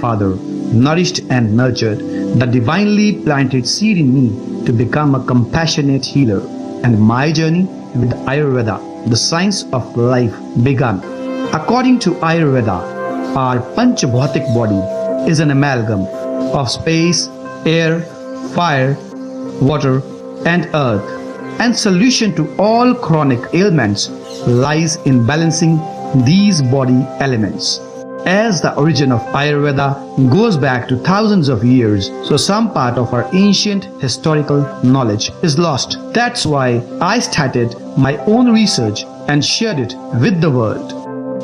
father nourished and nurtured the divinely planted seed in me to become a compassionate healer, and my journey with Ayurveda, the science of life, began. According to Ayurveda, our Panchabhautik body is an amalgam of space, air, fire, water, and earth, and solution to all chronic ailments lies in balancing these body elements. As the origin of Ayurveda goes back to thousands of years, so some part of our ancient historical knowledge is lost. That's why I started my own research and shared it with the world.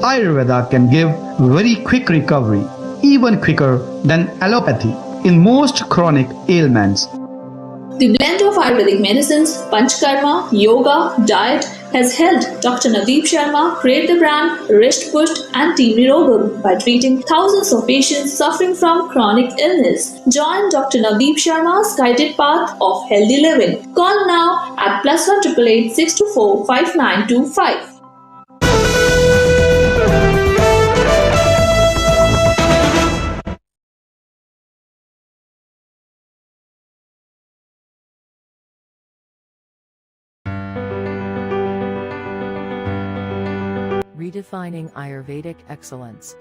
Ayurveda can give very quick recovery, even quicker than allopathy, in most chronic ailments. The blend of Ayurvedic medicines, Panchkarma, yoga, diet has helped Dr. Nadeep Sharma create the brand Risht Pusht and Team Nirogam by treating thousands of patients suffering from chronic illness. Join Dr. Nadeep Sharma's guided path of healthy living. Call now at +1 888 624 5925. Redefining Ayurvedic excellence.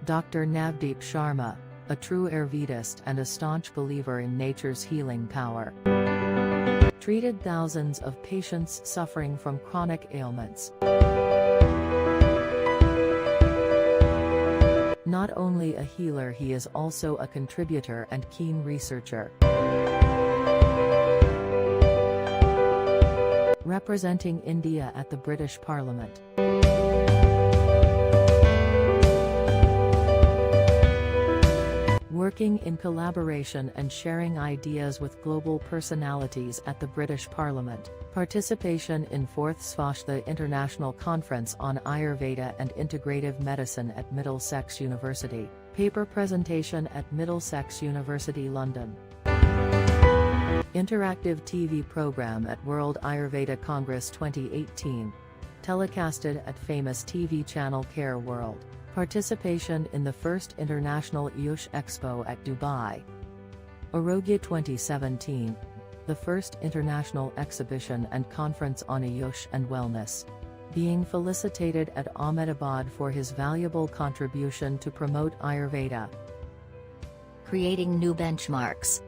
Dr. Navdeep Sharma, a true Ayurvedist and a staunch believer in nature's healing power, treated thousands of patients suffering from chronic ailments. Not only a healer, he is also a contributor and keen researcher. Representing India at the British Parliament. Working in collaboration and sharing ideas with global personalities at the British Parliament. Participation in 4th Svashtha International Conference on Ayurveda and Integrative Medicine at Middlesex University. Paper presentation at Middlesex University, London. Interactive TV program at World Ayurveda Congress 2018. Telecasted at famous TV channel Care World. Participation in the first International Ayush Expo at Dubai. Arogya 2017. The first international exhibition and conference on Ayush and wellness. Being felicitated at Ahmedabad for his valuable contribution to promote Ayurveda. Creating new benchmarks.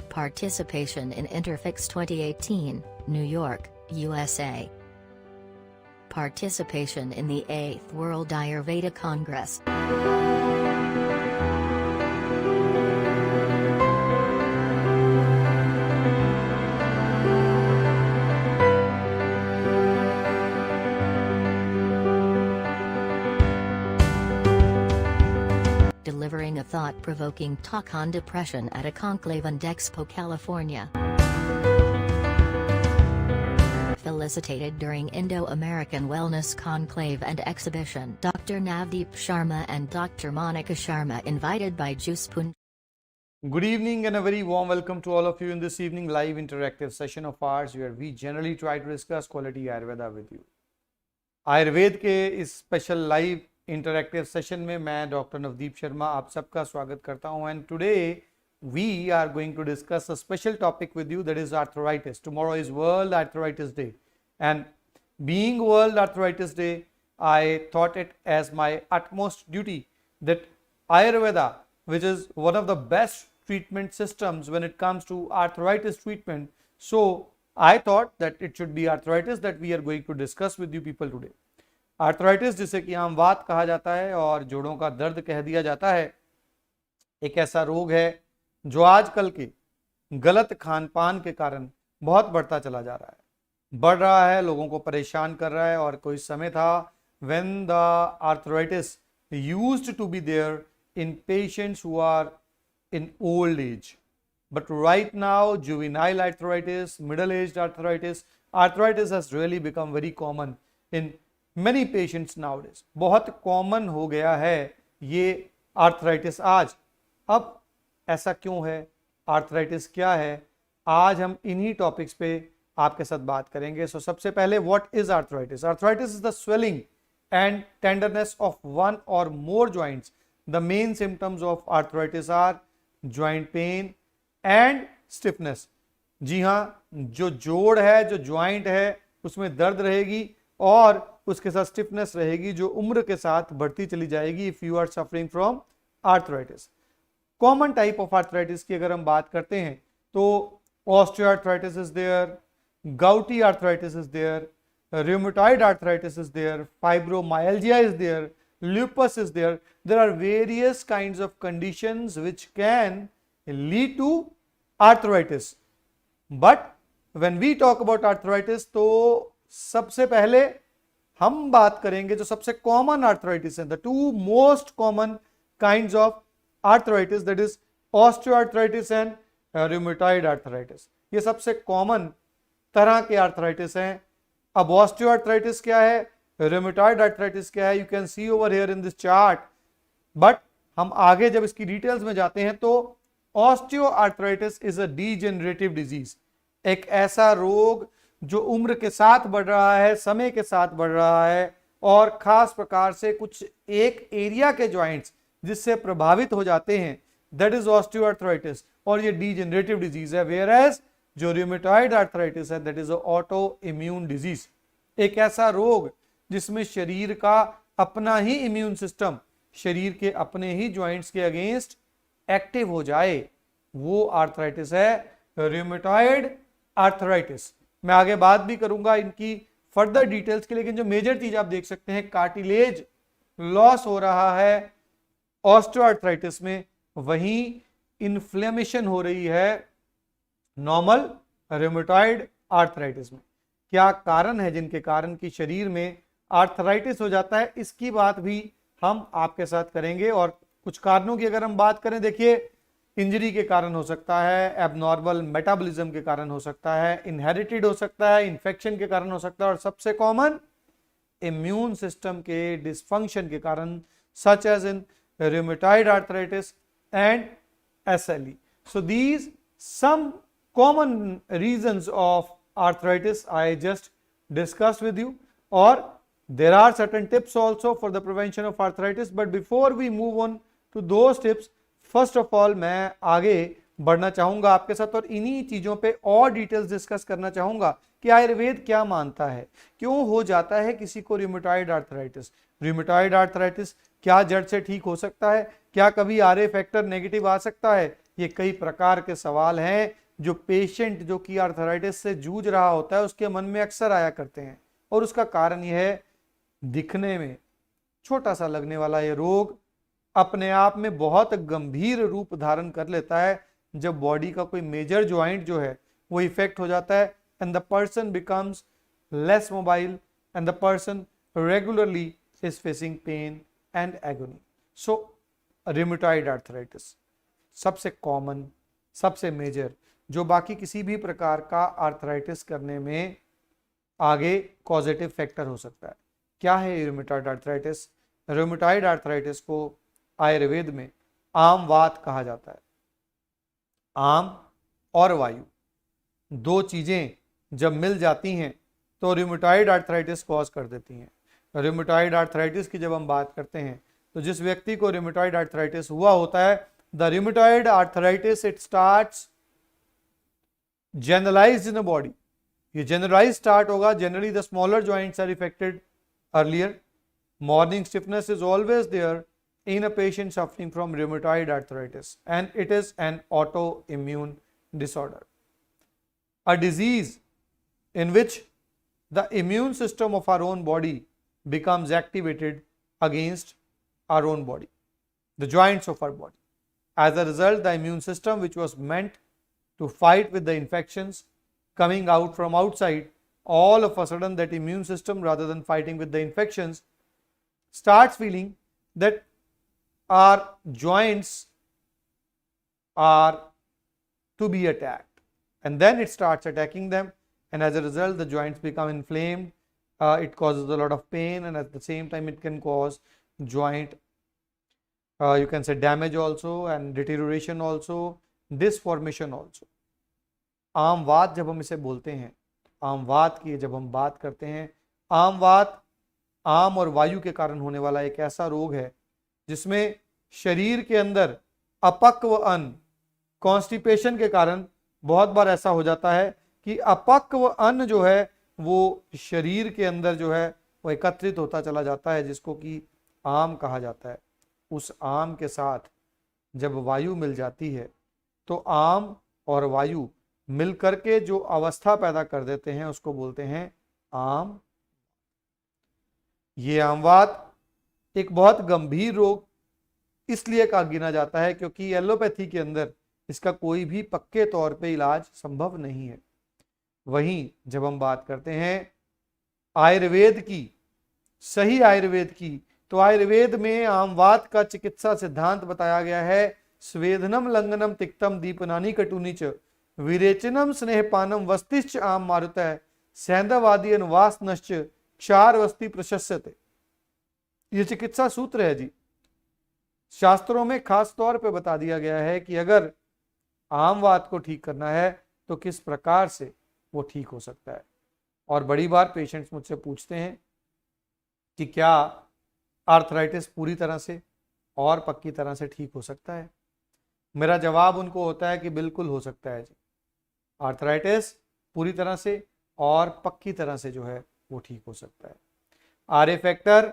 Participation in Interfix 2018, New York, USA. Participation in the 8th World Ayurveda Congress. Delivering a thought-provoking talk on depression at a conclave in Expo, California. Felicitated during Indo-American Wellness Conclave and Exhibition. Dr. Navdeep Sharma and Dr. Monica Sharma invited by Juicepoon. Good evening and a very warm welcome to all of you in this evening live interactive session of ours where we generally try to discuss quality Ayurveda with you. Ayurveda के इस special live interactive session में मैं doctor Navdeep Sharma आप सबका स्वागत करता हूं and today we are going to discuss a special topic with you, that is arthritis. Tomorrow is World Arthritis Day, and being World Arthritis Day, I thought it as my utmost duty that Ayurveda, which is one of the best treatment systems when it comes to arthritis treatment, so I thought that it should be arthritis that we are going to discuss with you people today. Arthritis जिसे कि आम वात कहा जाता है और जोड़ों का दर्द कह दिया जाता है, एक ऐसा रोग है जो आजकल के गलत खान पान के कारण बहुत बढ़ता चला जा रहा है, बढ़ रहा है, लोगों को परेशान कर रहा है। और कोई समय था when the arthritis used to be there in patients who are in old age, but right now juvenile arthritis, middle aged arthritis has really become very common in many patients nowadays. बहुत common हो गया है ये arthritis आज। अब ऐसा क्यों है, आर्थराइटिस क्या है, आज हम इन्हीं टॉपिक्स पे आपके साथ बात करेंगे। सो सबसे पहले what is arthritis? Arthritis is the swelling and tenderness of one or more joints. The main symptoms of arthritis are joint pain and stiffness. जी हाँ, जो जोड़ है, जो ज्वाइंट है, उसमें दर्द रहेगी और उसके साथ स्टिफनेस रहेगी जो उम्र के साथ बढ़ती चली जाएगी if you are suffering from arthritis. Common type of arthritis की अगर हम बात करते हैं तो osteoarthritis is there, gouty arthritis is there, rheumatoid arthritis is there, fibromyalgia is there, lupus is there. There are various kinds of conditions which can lead to arthritis. But when we talk about arthritis, तो सबसे पहले हम बात करेंगे जो सबसे common arthritis है, the two most common kinds of arthritis, that is osteoarthritis and rheumatoid arthritis. ये सबसे कॉमन तरह के आर्थराइटिस हैं। अब ऑस्टियोआर्थराइटिस क्या है, रूमेटॉइड आर्थराइटिस क्या है, you can see over here in this chart. But हम आगे जब इसकी डिटेल्स में जाते हैं तो osteoarthritis is a degenerative disease, एक ऐसा रोग जो उम्र के साथ बढ़ रहा है, समय के साथ बढ़ रहा है और खास प्रकार से कुछ एक एरिया के जॉइंट्स जिससे प्रभावित हो जाते हैं, दैट इज ऑस्टियोआर्थराइटिस, और ये डीजेनरेटिव डिजीज है। वेयर एज जो रूमेटॉइड आर्थराइटिस है that is auto immune disease, एक ऐसा रोग जिसमें शरीर का अपना ही इम्यून सिस्टम शरीर के अपने ही जॉइंट्स के अगेंस्ट एक्टिव हो जाए, वो आर्थराइटिस है रूमेटॉइड आर्थराइटिस। मैं आगे बात भी करूंगा इनकी फर्दर डिटेल्स की, लेकिन जो मेजर चीज आप देख सकते हैं, कार्टिलेज लॉस हो रहा है ऑस्टियोआर्थराइटिस में, वहीं इन्फ्लेमेशन हो रही है नॉर्मल रूमेटॉइड आर्थराइटिस में। क्या कारण है जिनके कारण कि शरीर में आर्थराइटिस हो जाता है, इसकी बात भी हम आपके साथ करेंगे। और कुछ कारणों की अगर हम बात करें, देखिए इंजरी के कारण हो सकता है, एबनॉर्मल मेटाबॉलिज्म के कारण हो सकता है, इनहेरिटेड हो सकता है, इन्फेक्शन के कारण हो सकता है, और सबसे कॉमन इम्यून सिस्टम के डिसफंक्शन के कारण, such as in rheumatoid arthritis and SLE. So these some common reasons of arthritis I just discussed with you, or there are certain tips also for the prevention of arthritis. But before we move on to those tips, first of all मैं आगे बढ़ना चाहूंगा आपके साथ और इन्हीं चीजों पे और डिटेल्स डिस्कस करना चाहूंगा कि आयुर्वेद क्या मानता है, क्यों हो जाता है किसी को रूमेटॉइड आर्थराइटिस। रूमेटॉइड आर्थराइटिस क्या जड़ से ठीक हो सकता है, क्या कभी RA फैक्टर नेगेटिव आ सकता है, ये कई प्रकार के सवाल हैं जो पेशेंट जो कि आर्थराइटिस से जूझ रहा होता है उसके मन में अक्सर आया करते हैं। और उसका कारण यह है, दिखने में छोटा सा लगने वाला ये रोग अपने आप में बहुत गंभीर रूप धारण कर लेता है जब बॉडी का कोई मेजर ज्वाइंट जो है वो इफेक्ट हो जाता है, and the person becomes less mobile and the person regularly is facing pain and agony. So rheumatoid arthritis सबसे कॉमन, सबसे मेजर, जो बाकी किसी भी प्रकार का आर्थराइटिस करने में आगे कॉजेटिव फैक्टर हो सकता है। क्या है रूमेटॉइड आर्थराइटिस? रूमेटॉइड आर्थराइटिस को आयुर्वेद में आम वात कहा जाता है। आम और वायु दो चीजें जब मिल जाती हैं तो रूमेटॉइड आर्थराइटिस कॉज कर देती हैं। रूमेटॉइड आर्थराइटिस की जब हम बात करते हैं तो जिस व्यक्ति को रूमेटॉइड आर्थराइटिस हुआ होता है, the rheumatoid arthritis it starts generalized in the body. ये जनरलाइज स्टार्ट होगा, generally the smaller joints are affected earlier. Morning stiffness is always there in a patient suffering from rheumatoid arthritis, and it is an autoimmune disorder, a disease in which the immune system of our own body becomes activated against our own body, the joints of our body. As a result, the immune system, which was meant to fight with the infections coming out from outside, all of a sudden that immune system, rather than fighting with the infections, starts feeling that our joints are to be attacked, and then it starts attacking them, and as a result the joints become inflamed. It causes a lot of pain, and at the same time it can cause joint you can say damage also, and deterioration also, disformation also. आम वात जब हम इसे बोलते हैं आम वात की जब हम बात करते हैं, आम वात आम और वायु के कारण होने वाला एक ऐसा रोग है जिसमें शरीर के अंदर अपक्व अन्न, कॉन्स्टिपेशन के कारण बहुत बार ऐसा हो जाता है कि अपक्व अन्न जो है वो शरीर के अंदर जो है वो एकत्रित होता चला जाता है, जिसको कि आम कहा जाता है। उस आम के साथ जब वायु मिल जाती है तो आम और वायु मिलकर के जो अवस्था पैदा कर देते हैं उसको बोलते हैं आम। ये आमवात एक बहुत गंभीर रोग इसलिए का गिना जाता है क्योंकि एलोपैथी के अंदर इसका कोई भी पक्के तौर पे इलाज संभव नहीं है। वहीं जब हम बात करते हैं आयुर्वेद की, सही आयुर्वेद की, तो आयुर्वेद में आमवात का चिकित्सा सिद्धांत बताया गया है। स्वेदनम लंगनम तिक्तम दीपनानी कटुनी च विरेचनम स्नेहपानम वस्तिश्च आम मारुतः सैंधवादी अनुवास नश्च क्षार वस्ति प्रशस्यते। ये चिकित्सा सूत्र है जी। शास्त्रों में खास तौर पे बता दिया गया है कि अगर आमवात को ठीक करना है तो किस प्रकार से वो ठीक हो सकता है। और बड़ी बार पेशेंट्स मुझसे पूछते हैं कि क्या आर्थराइटिस पूरी तरह से और पक्की तरह से ठीक हो सकता है। मेरा जवाब उनको होता है कि बिल्कुल हो सकता है जी। आर्थराइटिस पूरी तरह से और पक्की तरह से जो है वो ठीक हो सकता है। आर ए फैक्टर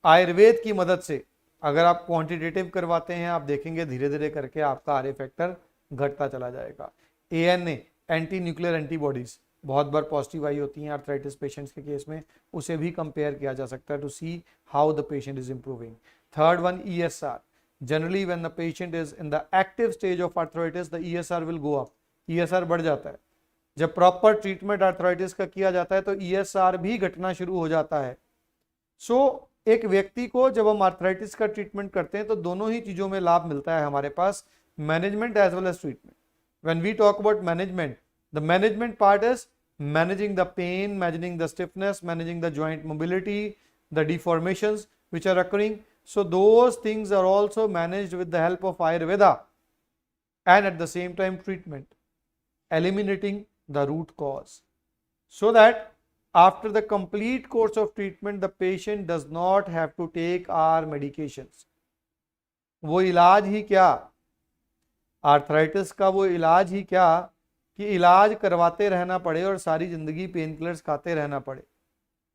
आयुर्वेद की मदद से अगर आप क्वांटिटेटिव करवाते हैं, आप देखेंगे धीरे धीरे करके आपका आर ए फैक्टर घटता चला जाएगा। ANA एंटी न्यूक्लियर एंटीबॉडीज बहुत बार पॉजिटिव आई होती हैं आर्थराइटिस पेशेंट्स के केस में, उसे भी कंपेयर किया जा सकता है to see how the patient is improving. Third one ESR, generally when the patient is in the active stage of arthritis the ESR will go up, ESR बढ़ जाता है। जब प्रॉपर ट्रीटमेंट आर्थराइटिस का किया जाता है तो ESR भी घटना शुरू हो जाता है। सो एक व्यक्ति को जब हम आर्थराइटिस का ट्रीटमेंट करते हैं तो दोनों ही चीजों में लाभ मिलता है हमारे पास, management as well as treatment. When we talk about management, the management part is managing the pain, managing the stiffness, managing the joint mobility, the deformations which are occurring. So those things are also managed with the help of Ayurveda, and at the same time treatment, eliminating the root cause, so that after the complete course of treatment the patient does not have to take our medications. वो इलाज ही क्या, arthritis का वो इलाज ही क्या कि इलाज करवाते रहना पड़े और सारी जिंदगी पेन किलर्स खाते रहना पड़े,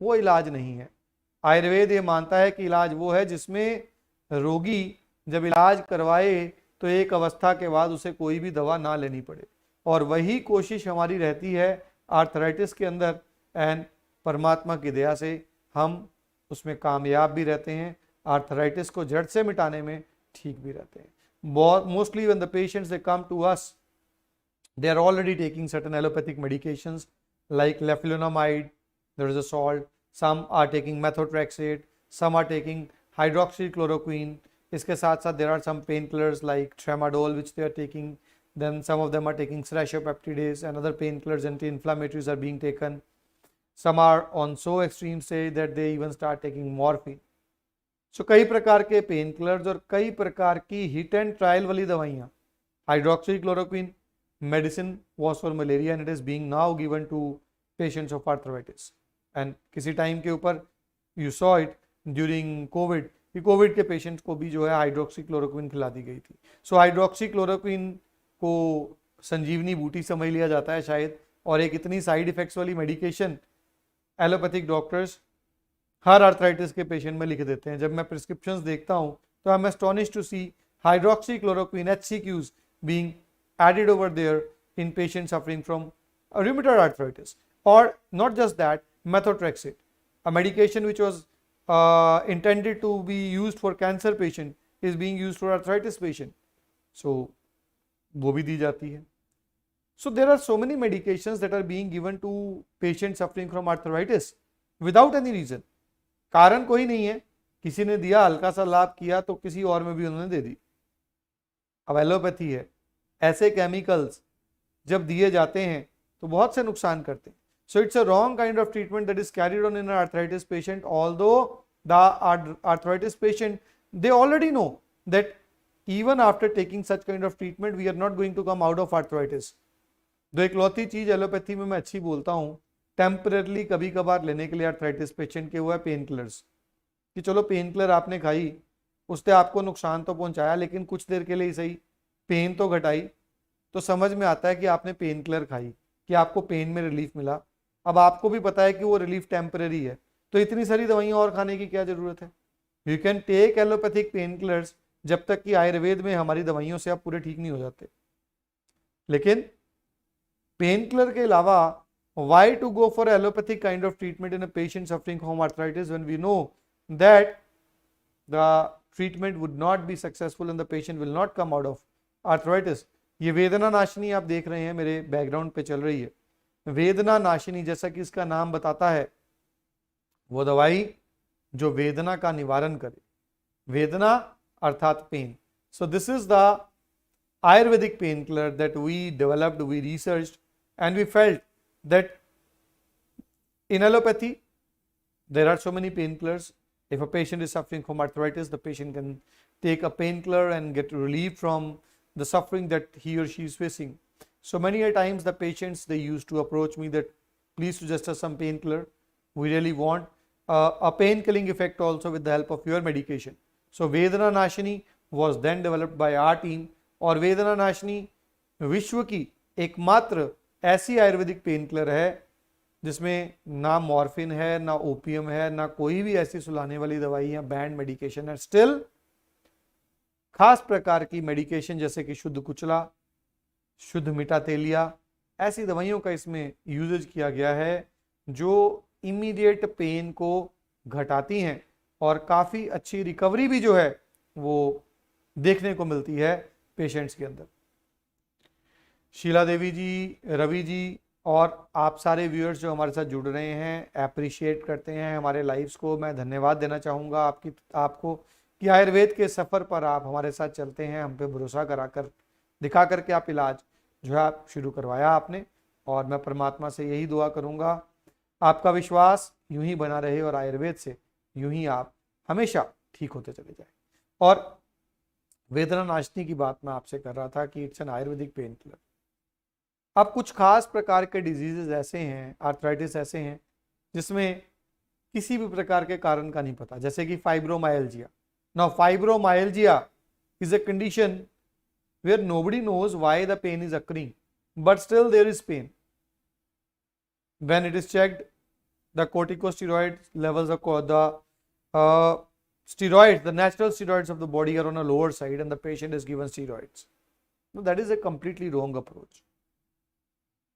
वो इलाज नहीं है। आयुर्वेद ये मानता है कि इलाज वो है जिसमें रोगी जब इलाज करवाए तो एक अवस्था के बाद उसे कोई भी दवा ना लेनी पड़े, और वही कोशिश हमारी रहती है आर्थराइटिस के अंदर। एंड परमात्मा की दया से हम उसमें कामयाब भी रहते हैं, आर्थराइटिस को जड़ से मिटाने में ठीक भी रहते हैं। Mostly when the patients they come to us, they are already taking certain allopathic medications like leflunomide, there is a salt, some are taking methotrexate, some are taking hydroxychloroquine. इसके साथ साथ there are some painkillers like tramadol which they are taking, then some of them are taking serratiopeptidase and other painkillers, anti-inflammatories are being taken. Some are on so extreme stage that they even start taking morphine. So कई प्रकार के painkillers और कई प्रकार की hit and trial वाली दवाइयाँ, hydroxychloroquine medicine was for malaria and it is being now given to patients of arthritis. And किसी टाइम के ऊपर you saw it during COVID कि कोविड के पेशेंट्स को भी जो है हाइड्रोक्सीक्लोरोक्विन खिला दी गई थी। सो हाइड्रोक्सीक्लोरोक्विन को संजीवनी बूटी समझ लिया जाता है शायद, और एक इतनी साइड इफेक्ट्स वाली मेडिकेशन एलोपैथिक डॉक्टर्स हर आर्थराइटिस के पेशेंट में लिख देते हैं। जब मैं प्रिस्क्रिप्शंस देखता हूँ तो I am astonished to see hydroxychloroquine HCQs being added over there in patients suffering from rheumatoid arthritis, or not just that, methotrexate, a medication which was intended to be used for cancer patient is being used for arthritis patient, so वो भी दी जाती है। So there are so many medications that are being given to patients suffering from arthritis without any reason, कारण कोई नहीं है, किसी ने दिया, हल्का सा लाभ किया तो किसी और में भी उन्होंने दे दी। अब एलोपैथी है, ऐसे केमिकल्स जब दिए जाते हैं तो बहुत से नुकसान करते हैं। So it's a wrong kind of treatment that is carried on in arthritis patient, although the arthritis patient they already know that even after taking such kind of treatment we are not going to come out of arthritis. दो इकलौती चीज allopathy में मैं अच्छी बोलता हूँ, temporarily कभी कभार लेने के लिए आर्थराइटिस पेशेंट के, वो है पेन किलर्स। कि चलो पेन किलर आपने खाई, उसने आपको नुकसान तो पहुंचाया लेकिन कुछ देर के लिए ही सही, पेन तो घटाई, तो समझ में आता है कि आपने पेन किलर खाई, कि आपको पेन में रिलीफ मिला। अब आपको भी पता है कि वो रिलीफ टेम्पररी है, तो इतनी सारी दवाइयां और खाने की क्या जरूरत है। You can take allopathic pain killers जब तक कि आयुर्वेद में हमारी दवाइयों से आप पूरे ठीक नहीं हो जाते। लेकिन पेन किलर के अलावा why to go for allopathic kind of treatment in a patient suffering from arthritis when we know that the treatment would not be successful and the patient will not come out of arthritis. ये वेदना नाशिनी आप देख रहे हैं मेरे background पे चल रही है। वेदना नाशिनी जैसा कि इसका नाम बताता है, वो दवाई जो वेदना का निवारण करे, वेदना अर्थात pain. So this is the Ayurvedic painkiller that we developed, we researched, and we felt that in allopathy there are so many painkillers. If a patient is suffering from arthritis, the patient can take a painkiller and get relief from the suffering that he or she is facing. So many a times the patients, they used to approach me that please suggest us some painkiller. We really want a pain killing effect also with the help of your medication. So Vedana Nashini was then developed by our team, और वेदना नाशिनी विश्व की एकमात्र ऐसी Ayurvedic pain killer है जिसमें ना morphine है, ना ओपियम है, ना कोई भी ऐसी सुलाने वाली दवाई या बैंड मेडिकेशन है। स्टिल खास प्रकार की मेडिकेशन जैसे कि शुद्ध कुचला, शुद्ध मीठा तेलिया, ऐसी दवाइयों का इसमें यूजेज किया गया है जो इमीडिएट पेन को घटाती हैं और काफ़ी अच्छी रिकवरी भी जो है वो देखने को मिलती है पेशेंट्स के अंदर। शीला देवी जी, रवि जी और आप सारे व्यूअर्स जो हमारे साथ जुड़ रहे हैं, अप्रिशिएट करते हैं हमारे लाइव्स को, मैं धन्यवाद देना चाहूँगा आपको कि आयुर्वेद के सफ़र पर आप हमारे साथ चलते हैं, हम पे भरोसा कराकर दिखा करके आप इलाज जो है आप शुरू करवाया आपने। और मैं परमात्मा से यही दुआ करूँगा आपका विश्वास यूं ही बना रहे और आयुर्वेद से यूं ही आप हमेशा ठीक होते चले जाए। और वेदना नाशनी की बात मैं आपसे कर रहा था कि it's an Ayurvedic pain killer. अब कुछ खास प्रकार के डिजीजेस ऐसे हैं, आर्थराइटिस ऐसे हैं जिसमें किसी भी प्रकार के कारण का नहीं पता, जैसे कि fibromyalgia. Now fibromyalgia is a condition where nobody knows why the pain is occurring, but still there is pain. When it is checked, the corticosteroid levels of the steroids, the natural steroids of the body are on a lower side and the patient is given steroids. No, that is a completely wrong approach.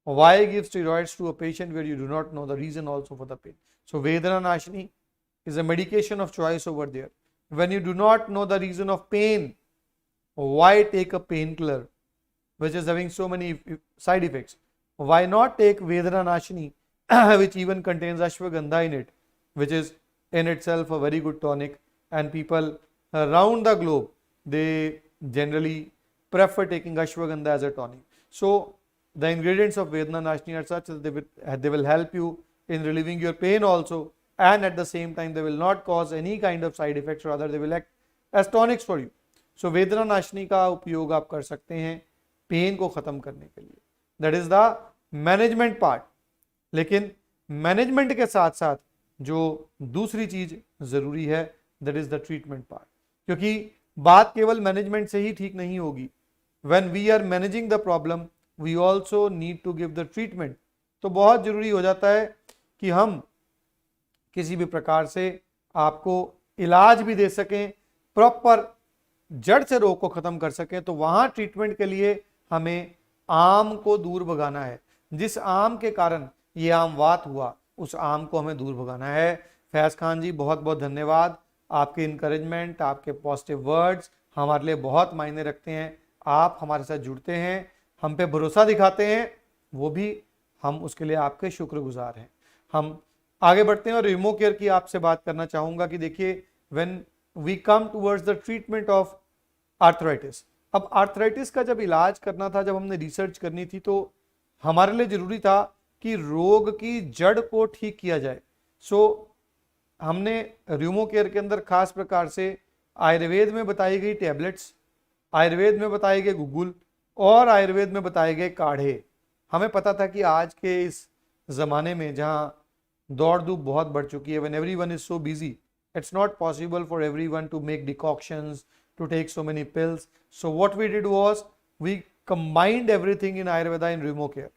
Why give steroids to a patient where you do not know the reason also for the pain? So Vedana Nashini is a medication of choice over there. When you do not know the reason of pain, why take a painkiller which is having so many side effects? Why not take Vedana Nashini which even contains ashwagandha in it, which is in itself a very good tonic, and people around the globe, they generally prefer taking ashwagandha as a tonic. So the ingredients of Vedana Nashini are such that they will help you in relieving your pain also, and at the same time they will not cause any kind of side effects, rather they will act as tonics for you. So Vedana Nashini का उपयोग आप कर सकते हैं pen को खत्म करने के लिए। That is the management part. लेकिन मैनेजमेंट के साथ साथ जो दूसरी चीज जरूरी है, that is the treatment part, क्योंकि बात केवल मैनेजमेंट से ही ठीक नहीं होगी। When we are managing the problem, we also need to give the treatment. तो बहुत जरूरी हो जाता है कि हम किसी भी प्रकार से आपको इलाज भी दे सकें, प्रॉपर जड़ से रोग को खत्म कर सकें। तो वहां ट्रीटमेंट के लिए हमें आम को दूर भगाना है। जिस आम के कारण ये आम वात हुआ, उस आम को हमें दूर भगाना है। फैज खान जी, बहुत बहुत धन्यवाद। आपके इनकरेजमेंट, आपके पॉजिटिव वर्ड्स हमारे लिए बहुत मायने रखते हैं। आप हमारे साथ जुड़ते हैं, हम पे भरोसा दिखाते हैं, वो भी हम उसके लिए आपके शुक्रगुजार हैं। हम आगे बढ़ते हैं और रिमो केयर की आपसे बात करना चाहूंगा कि देखिए, when we come towards the treatment of arthritis, अब आर्थराइटिस का जब इलाज करना था, जब हमने रिसर्च करनी थी, तो हमारे लिए जरूरी था कि रोग की जड़ को ठीक किया जाए। सो हमने रिमो केयर के अंदर खास प्रकार से आयुर्वेद में बताई गई टैबलेट्स, आयुर्वेद में बताए गए गुगुल और आयुर्वेद में बताए गए काढ़े, हमें पता था कि आज के इस ज़माने में जहाँ दौड़ धूप बहुत बढ़ चुकी है, when everyone is so busy, it's not possible for everyone to make decoctions, to take so many pills. So what we did was we combined everything in Ayurveda in Rheumocare.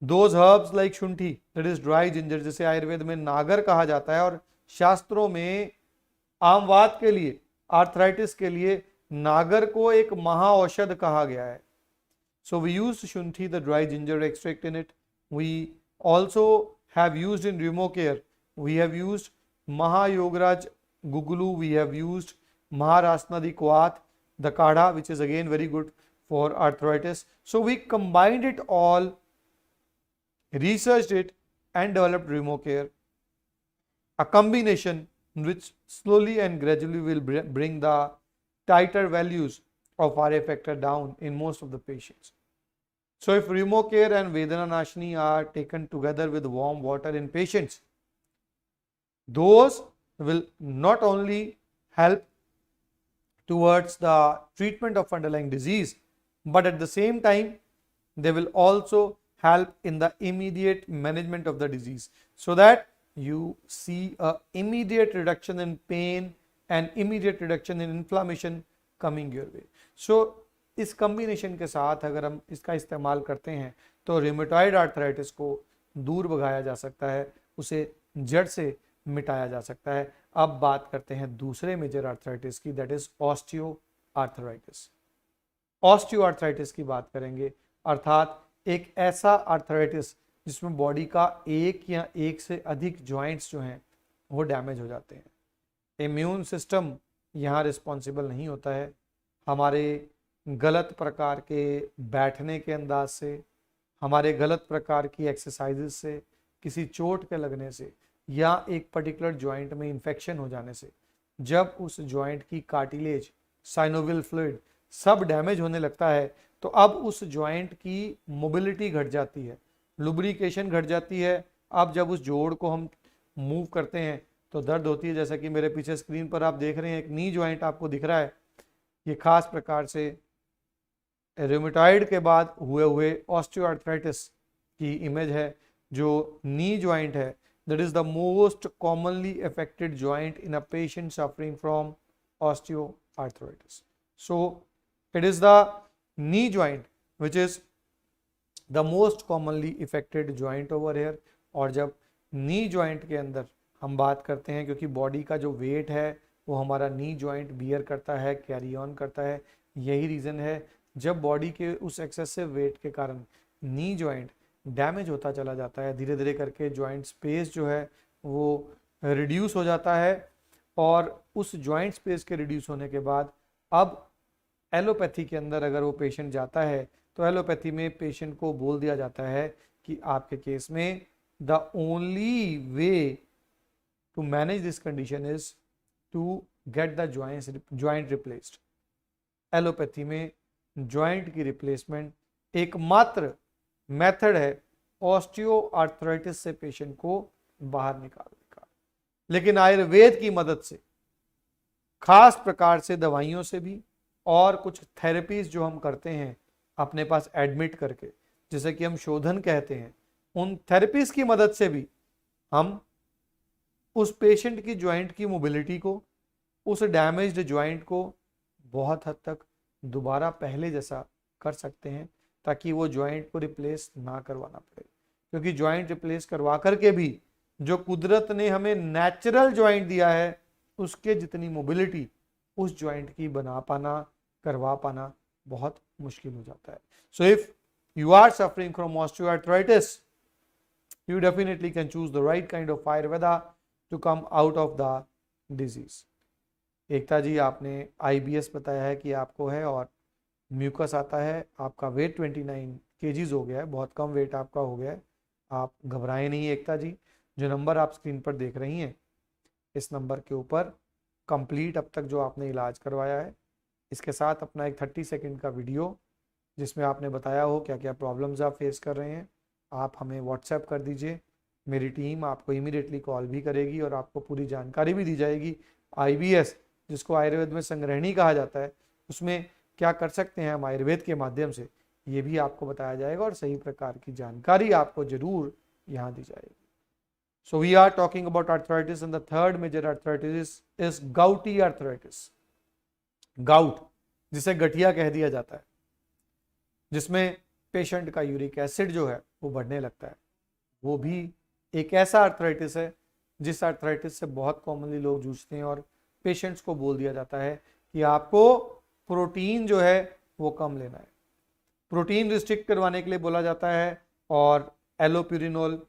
Those herbs like shunthi, that is dry ginger, जिसे आयुर्वेद में नागर कहा जाता है और शास्त्रों में आमवात के लिए, आर्थराइटिस के लिए नागर को एक महाऔषध कहा गया है. So we used shunthi, the dry ginger extract in it. We also have used in Rheumocare, we have used Mahayograj Gugulu, we have used Maharasnadi Kwat, the Kadha, which is again very good for arthritis. So we combined it all, researched it and developed Rheumocare, a combination which slowly and gradually will bring the tighter values of RA factor down in most of the patients. So if Rheumocare and Vedana Nashini are taken together with warm water in patients, those will not only help towards the treatment of underlying disease, but at the same time they will also help in the immediate management of the disease, so that you see a immediate reduction in pain and immediate reduction in inflammation coming your way. So इस combination के साथ अगर हम इसका इस्तेमाल करते हैं तो रूमेटॉइड आर्थराइटिस को दूर भगाया जा सकता है, उसे जड़ से मिटाया जा सकता है. अब बात करते हैं दूसरे मेजर आर्थराइटिस की, दैट इज ऑस्टियोआर्थराइटिस. ऑस्टियोआर्थराइटिस की बात करेंगे, अर्थात एक ऐसा आर्थराइटिस जिसमें बॉडी का एक या एक से अधिक जॉइंट्स जो हैं वो डैमेज हो जाते हैं. इम्यून सिस्टम यहाँ रिस्पॉन्सिबल नहीं होता है. हमारे गलत प्रकार के बैठने के अंदाज से, हमारे गलत प्रकार की एक्सरसाइजेस से, किसी चोट के लगने से या एक पर्टिकुलर जॉइंट में इन्फेक्शन हो जाने से जब उस जॉइंट की कार्टिलेज, साइनोवियल फ्लूइड सब डैमेज होने लगता है तो अब उस जॉइंट की मोबिलिटी घट जाती है, लुब्रिकेशन घट जाती है. अब जब उस जोड़ को हम मूव करते हैं तो दर्द होती है. जैसा कि मेरे पीछे स्क्रीन पर आप देख रहे हैं, एक नी जॉइंट आपको दिख रहा है. ये खास प्रकार से रूमेटॉइड के बाद हुए ऑस्टियोआर्थराइटिस की इमेज है. जो नी जॉइंट है, that is the most commonly affected joint in a patient suffering from osteoarthritis. So it is the knee joint which is the most commonly affected joint over here. और जब knee joint के अंदर हम बात करते हैं, क्योंकि बॉडी का जो वेट है वो हमारा नी जॉइंट बियर करता है, कैरी ऑन करता है. यही रीज़न है जब बॉडी के उस एक्सेसिव वेट के कारण नी जॉइंट डैमेज होता चला जाता है, धीरे धीरे करके जॉइंट स्पेस जो है वो रिड्यूस हो जाता है. और उस जॉइंट स्पेस के रिड्यूस होने के बाद अब एलोपैथी के अंदर अगर वो पेशेंट जाता है तो एलोपैथी में पेशेंट को बोल दिया जाता है कि आपके केस में the only way to manage this condition is to get the joint replaced. Allopathy में जॉइंट की रिप्लेसमेंट एकमात्र मेथड है ऑस्टियोआर्थराइटिस से पेशेंट को बाहर निकालने का. लेकिन आयुर्वेद की मदद से, खास प्रकार से दवाइयों से भी और कुछ थेरेपीज जो हम करते हैं अपने पास एडमिट करके, जिसे कि हम शोधन कहते हैं, उन थेरेपीज की मदद से भी हम उस पेशेंट की जॉइंट की मोबिलिटी को, उस डैमेज्ड जॉइंट को बहुत हद तक दोबारा पहले जैसा कर सकते हैं, ताकि वो जॉइंट को रिप्लेस ना करवाना पड़े. क्योंकि जॉइंट रिप्लेस करवा करके भी जो कुदरत ने हमें नेचुरल जॉइंट दिया है उसके जितनी मोबिलिटी उस जॉइंट की बना पाना, करवा पाना बहुत मुश्किल हो जाता है. So if you are suffering from osteoarthritis, you definitely can choose the right kind of Ayurveda to come out of the disease. एकता जी, आपने IBS बताया है कि आपको है और म्यूकस आता है, आपका वेट 29 kgs हो गया है, बहुत कम वेट आपका हो गया है. आप घबराएं नहीं एकता जी. जो नंबर आप स्क्रीन पर देख रही हैं, इस नंबर के ऊपर कंप्लीट अब तक जो आपने इलाज करवाया है, इसके साथ अपना एक 30 सेकंड का वीडियो जिसमें आपने बताया हो क्या क्या प्रॉब्लम्स आप फेस कर रहे हैं, आप हमें व्हाट्सएप कर दीजिए. मेरी टीम आपको इमीडिएटली कॉल भी करेगी और आपको पूरी जानकारी भी दी जाएगी. IBS, जिसको आयुर्वेद में संग्रहणी कहा जाता है, उसमें क्या कर सकते हैं हम आयुर्वेद के माध्यम से, ये भी आपको बताया जाएगा और सही प्रकार की जानकारी आपको जरूर यहाँ दी जाएगी। So we are talking about arthritis, and the third major arthritis is gouty arthritis. Gout, जिसे गठिया कह दिया जाता है, जिसमें पेशेंट का यूरिक एसिड जो है वो बढ़ने लगता है, वो भी एक ऐसा आर्थराइटिस है जिस आर्थराइटिस से बहुत कॉमनली लोग जूझते हैं और पेशेंट्स को बोल दिया जाता है कि आपको प्रोटीन जो है वो कम लेना है, प्रोटीन रिस्ट्रिक्ट करवाने के लिए बोला जाता है, और एलोप्यूरिनोल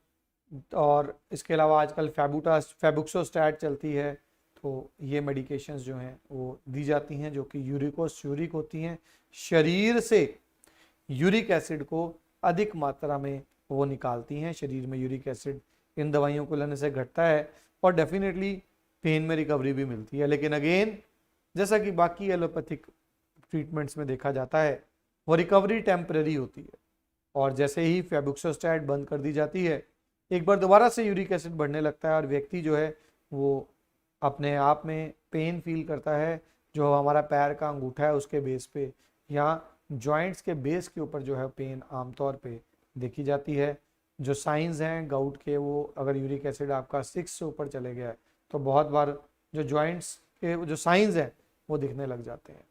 और इसके अलावा आजकल फेबुक्सोस्टैट चलती है, तो ये मेडिकेशंस जो हैं वो दी जाती हैं जो कि यूरिक होती हैं, शरीर से यूरिक एसिड को अधिक मात्रा में वो निकालती हैं। शरीर में यूरिक एसिड इन दवाइयों को लेने से घटता है और डेफिनेटली पेन में रिकवरी भी मिलती है, लेकिन अगेन जैसा कि बाकी एलोपैथिक ट्रीटमेंट्स में देखा जाता है वो रिकवरी टेम्परेरी होती है, और जैसे ही फेबुक्सोस्टैट बंद कर दी जाती है एक बार दोबारा से यूरिक एसिड बढ़ने लगता है और व्यक्ति जो है वो अपने आप में पेन फील करता है, जो हमारा पैर का अंगूठा है उसके बेस पे या जॉइंट्स के बेस के ऊपर जो है पेन आमतौर पे देखी जाती है। जो साइंस हैं गाउट के, वो अगर यूरिक एसिड आपका 6 से ऊपर चले गया है तो बहुत बार जो जॉइंट्स के जो साइंस हैं वो दिखने लग जाते हैं।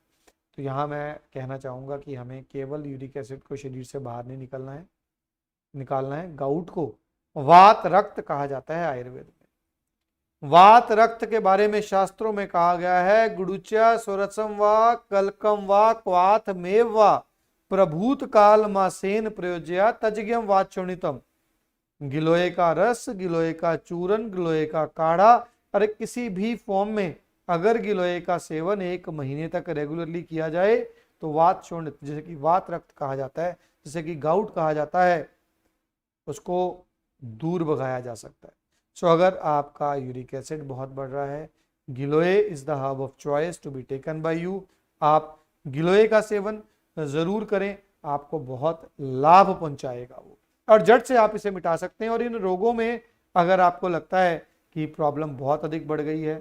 तो यहाँ मैं कहना चाहूँगा कि हमें केवल यूरिक एसिड को शरीर से बाहर नहीं निकालना है। गाउट को वात रक्त कहा जाता है आयुर्वेद में। वात रक्त के बारे में शास्त्रों में कहा गया है, गुडुच्या स्वरसम वा कलकम वा क्वाथ मेव वा प्रभूत काल मासेन प्रयोज्या तजज्ञम वाचोणितम। गिलोय का रस, गिलोय का चूरन, गिलोय का काढ़ा, अरे किसी भी फॉर्म में अगर गिलोय का सेवन 1 महीने तक रेगुलरली किया जाए तो वात शोणित, जैसे कि वात रक्त कहा जाता है, जैसे कि गाउट कहा जाता है, उसको दूर भगाया जा सकता है। सो अगर आपका यूरिक एसिड बहुत बढ़ रहा है, giloy is the herb of choice to be taken by you. आप गिलोय का सेवन जरूर करें, आपको बहुत लाभ पहुंचाएगा वो, और जड़ से आप इसे मिटा सकते हैं। और इन रोगों में अगर आपको लगता है कि प्रॉब्लम बहुत अधिक बढ़ गई है,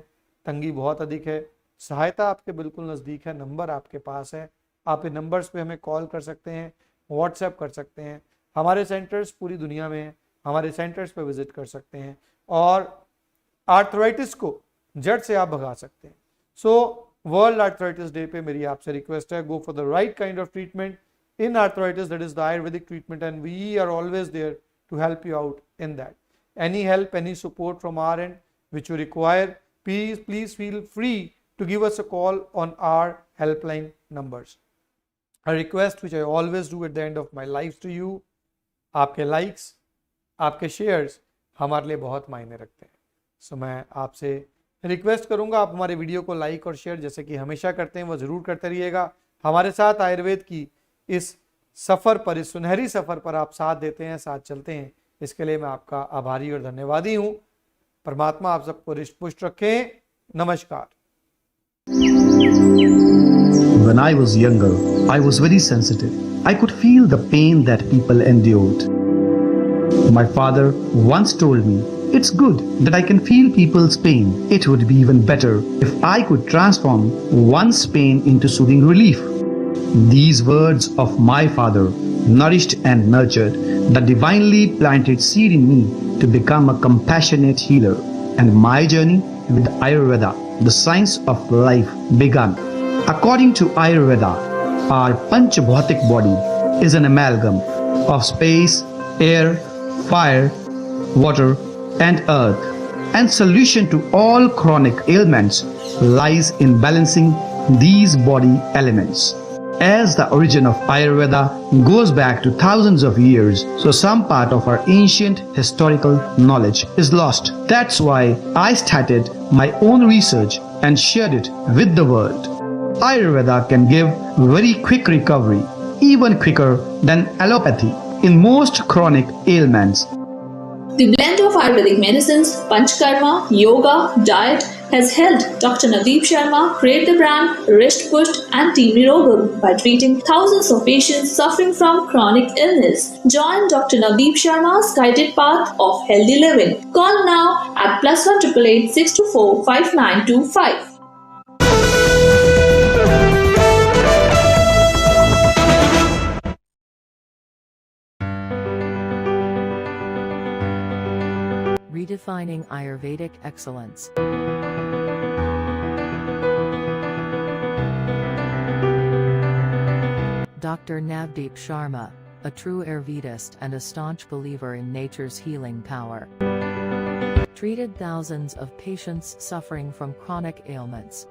तंगी बहुत अधिक है, सहायता आपके बिल्कुल नज़दीक है, नंबर आपके पास है, आप इन नंबर्स पे हमें कॉल कर सकते हैं, व्हाट्सएप कर सकते हैं। हमारे सेंटर्स पूरी दुनिया में हैं, हमारे सेंटर्स पे विजिट कर सकते हैं और आर्थराइटिस को जड़ से आप भगा सकते हैं। सो वर्ल्ड आर्थराइटिस डे पे मेरी आपसे रिक्वेस्ट है, go for the right kind of treatment in arthritis, that is the Ayurvedic treatment, and we are always there to help you out in that. Any help, any support from our end which you require, please feel free to give us a call on our helpline numbers. A request which I always do at the end of my life to you, आपके likes, आपके shares हमारे लिए बहुत मायने रखते हैं। सो मैं आपसे रिक्वेस्ट करूंगा आप हमारे वीडियो को लाइक और शेयर जैसे कि हमेशा करते हैं वो ज़रूर करते रहिएगा। हमारे साथ आयुर्वेद की इस सफ़र पर, इस सुनहरी सफ़र पर आप साथ देते हैं, साथ चलते हैं, इसके लिए मैं आपका आभारी और धन्यवादी हूँ। परमात्मा आप सबको रिष्ट पुष्ट रखें। नमस्कार। When I was younger, I was very sensitive. I could feel the pain that people endured. My father once told me, it's good that I can feel people's pain. It would be even better if I could transform one's pain into soothing relief. These words of my father nourished and nurtured the divinely planted seed in me to become a compassionate healer, and my journey with Ayurveda, the science of life, began. According to Ayurveda, our Panchabhautik body is an amalgam of space, air, fire, water, and earth, and solution to all chronic ailments lies in balancing these body elements. As the origin of Ayurveda goes back to thousands of years, so some part of our ancient historical knowledge is lost. That's why I started my own research and shared it with the world. Ayurveda can give very quick recovery, even quicker than allopathy, in most chronic ailments. The blend of Ayurvedic medicines, Panchkarma, yoga, diet has helped Dr. Nadeep Sharma create the brand Risht Pusht and Team Nirogam by treating thousands of patients suffering from chronic illness. Join Dr. Nadeep Sharma's guided path of healthy living. Call now at +1 888 624 5925. redefining Ayurvedic excellence. Dr. Navdeep Sharma, a true Ayurvedist and a staunch believer in nature's healing power, treated thousands of patients suffering from chronic ailments.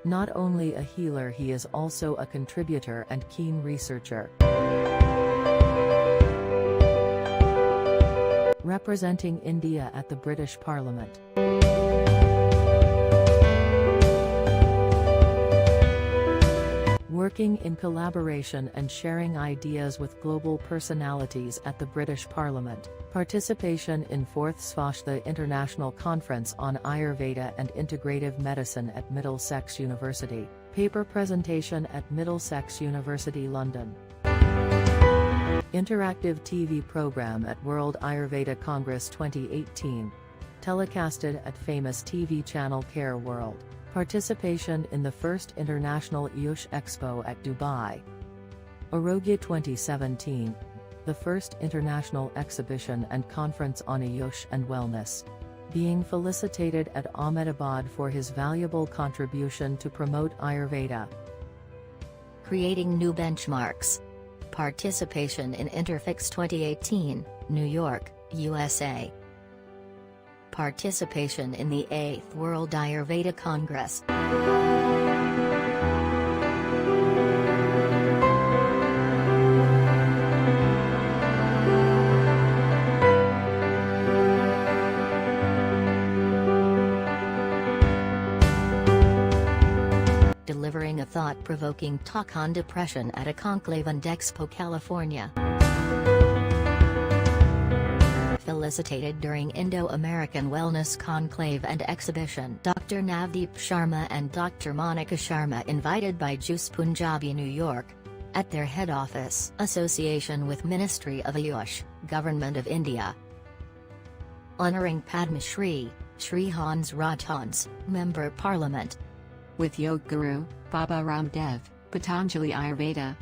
Not only a healer, he is also a contributor and keen researcher. Representing India at the British Parliament. Working in collaboration and sharing ideas with global personalities at the British Parliament. Participation in 4th Svashtha International Conference on Ayurveda and Integrative Medicine at Middlesex University. Paper presentation at Middlesex University, London. Interactive TV program at World Ayurveda Congress 2018. Telecasted at famous TV channel Care World. Participation in the first International Ayush Expo at Dubai. Arogya 2017. The first international exhibition and conference on Ayush and wellness. Being felicitated at Ahmedabad for his valuable contribution to promote Ayurveda. Creating new benchmarks. Participation in Interfix 2018, New York, USA. Participation in the 8th World Ayurveda Congress. Delivering a thought-provoking talk on depression at a conclave in Expo, California. Felicitated during Indo-American Wellness Conclave and Exhibition. Dr. Navdeep Sharma and Dr. Monica Sharma invited by Juice Punjabi, New York. At their head office. Association with Ministry of Ayush, Government of India. Honoring Padma Shri, Shri Hans Rajhans, Member Parliament. With Yoga Guru, Baba Ramdev, Patanjali Ayurveda.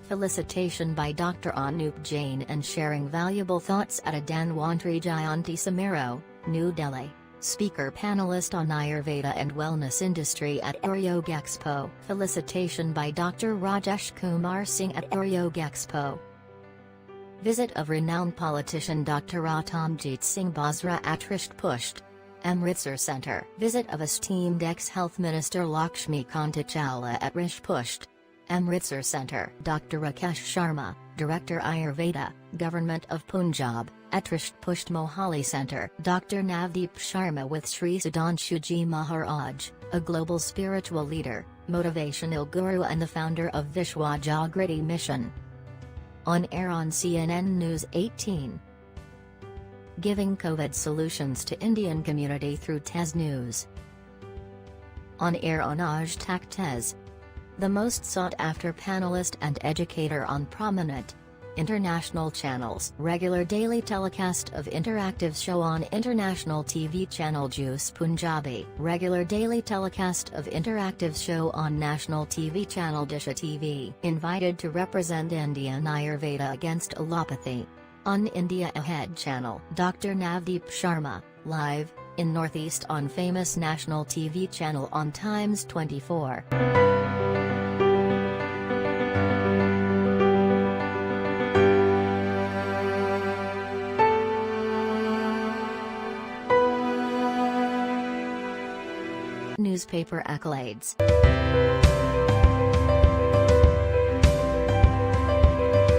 Felicitation by Dr. Anup Jain and sharing valuable thoughts at a Dhanwantri Jayanti Samaro, New Delhi. Speaker panelist on Ayurveda and Wellness Industry at Ayurveda Expo. Felicitation by Dr. Rajesh Kumar Singh at Ayurveda Expo. Visit of renowned politician Dr. Ratamjit Singh Basra at Risht Pusht, Amritsar Centre. Visit of esteemed ex-Health Minister Lakshmi Kanta Chawla at Risht Pusht, Amritsar Centre. Dr. Rakesh Sharma, Director Ayurveda, Government of Punjab, at Risht Pusht Mohali Centre. Dr. Navdeep Sharma with Sri Sudhanshuji Maharaj, a global spiritual leader, motivational guru and the founder of Vishwa Jagriti Mission. On air on CNN News 18. Giving COVID solutions to Indian community through Tez News. On air on Aaj Tak Tez. The most sought-after panelist and educator on prominent international channels. Regular daily telecast of interactive show on international TV channel Juice Punjabi. Regular daily telecast of interactive show on national TV channel Disha TV. Invited to represent Indian Ayurveda against allopathy. On India Ahead channel. Dr. Navdeep Sharma, live, in Northeast on famous national TV channel on Times 24. Newspaper accolades.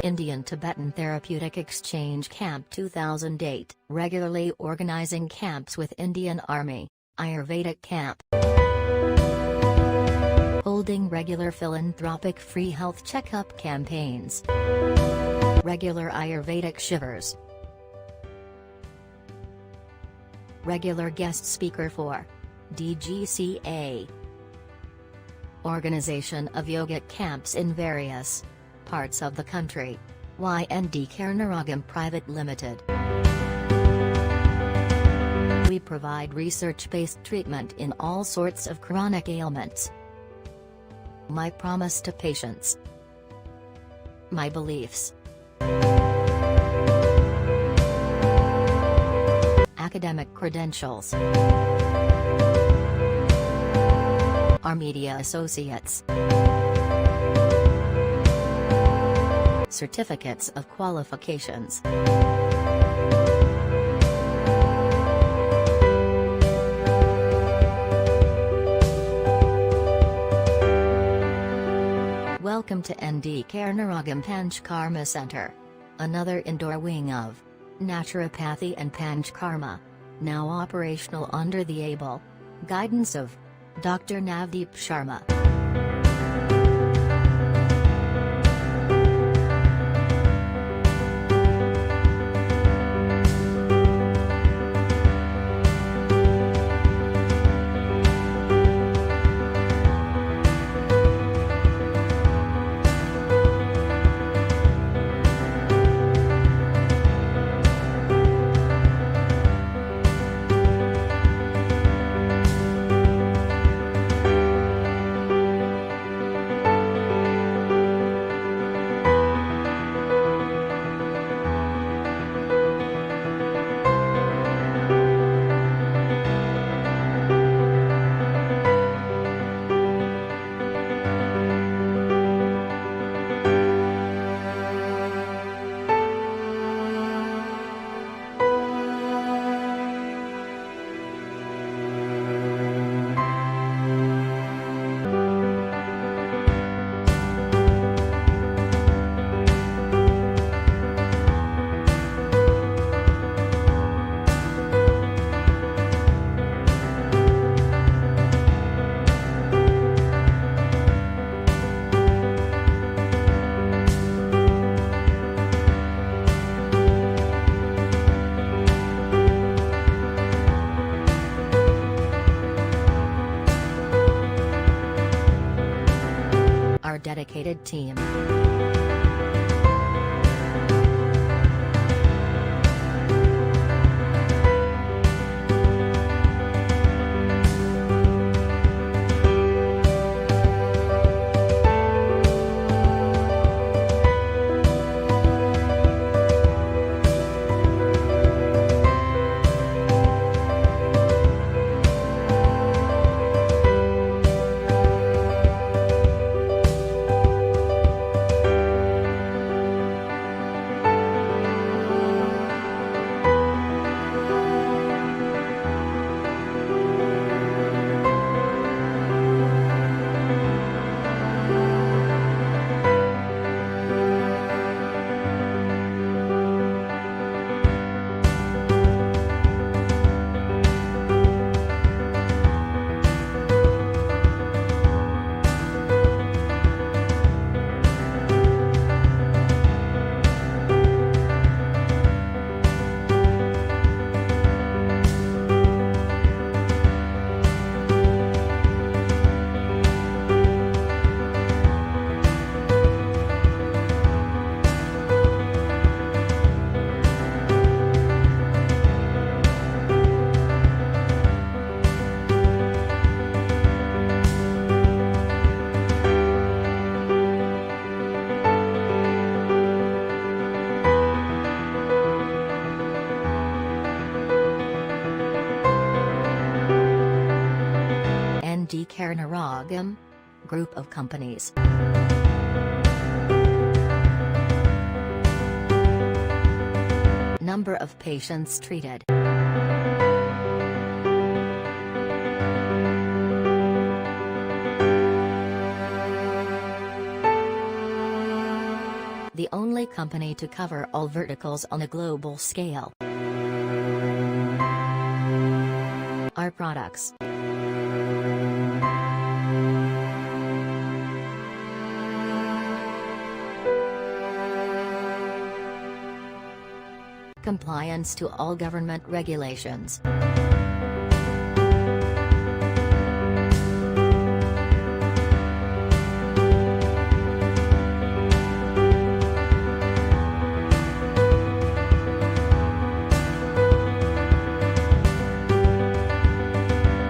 Indian-Tibetan Therapeutic Exchange Camp 2008, regularly organizing camps with Indian Army, Ayurvedic Camp. Holding regular philanthropic free health checkup campaigns. Regular Ayurvedic shivers. Regular guest speaker for DGCA. Organization of yogic camps in various parts of the country. YND Karnaragam Private Limited. We provide research-based treatment in all sorts of chronic ailments. My promise to patients. My beliefs. academic credentials are media associates, certificates of qualifications, Welcome to ND Karnaragam Panchkarma Center, another indoor wing of Naturopathy and Panchkarma, now operational under the able guidance of Dr. Navdeep Sharma. Our dedicated team. ND Karnaragam Group of Companies. Number of patients treated. The only company to cover all verticals on a global scale. Our products. Compliance to all government regulations.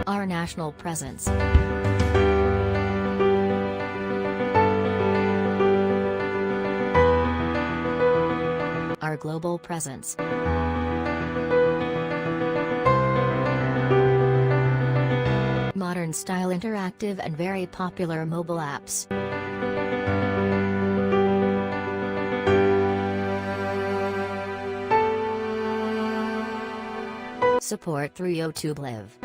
Our national presence. Our global presence. modern-style interactive and very popular mobile apps. Support through YouTube Live.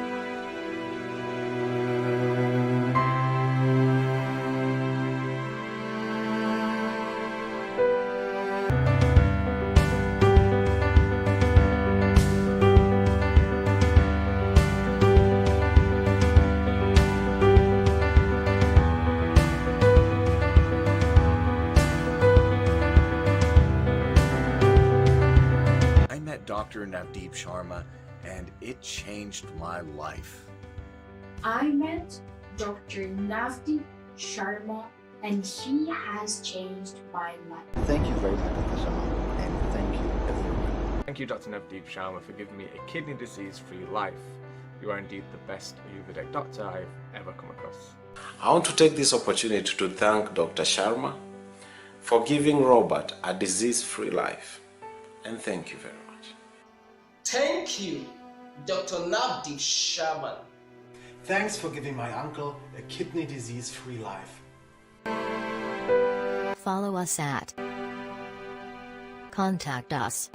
I met Dr. Navdeep Sharma and it changed my life. I met Dr. Navdeep Sharma and he has changed my life. Thank you very much, Dr. Sharma, and thank you everyone. Thank you, Dr. Navdeep Sharma, for giving me a kidney disease-free life. You are indeed the best Ayurvedic doctor I've ever come across. I want to take this opportunity to thank Dr. Sharma for giving Robert a disease-free life. And thank you very much. Thank you, Dr. Navdeep Sharma. Thanks for giving my uncle a kidney disease-free life. Follow us at. Contact us.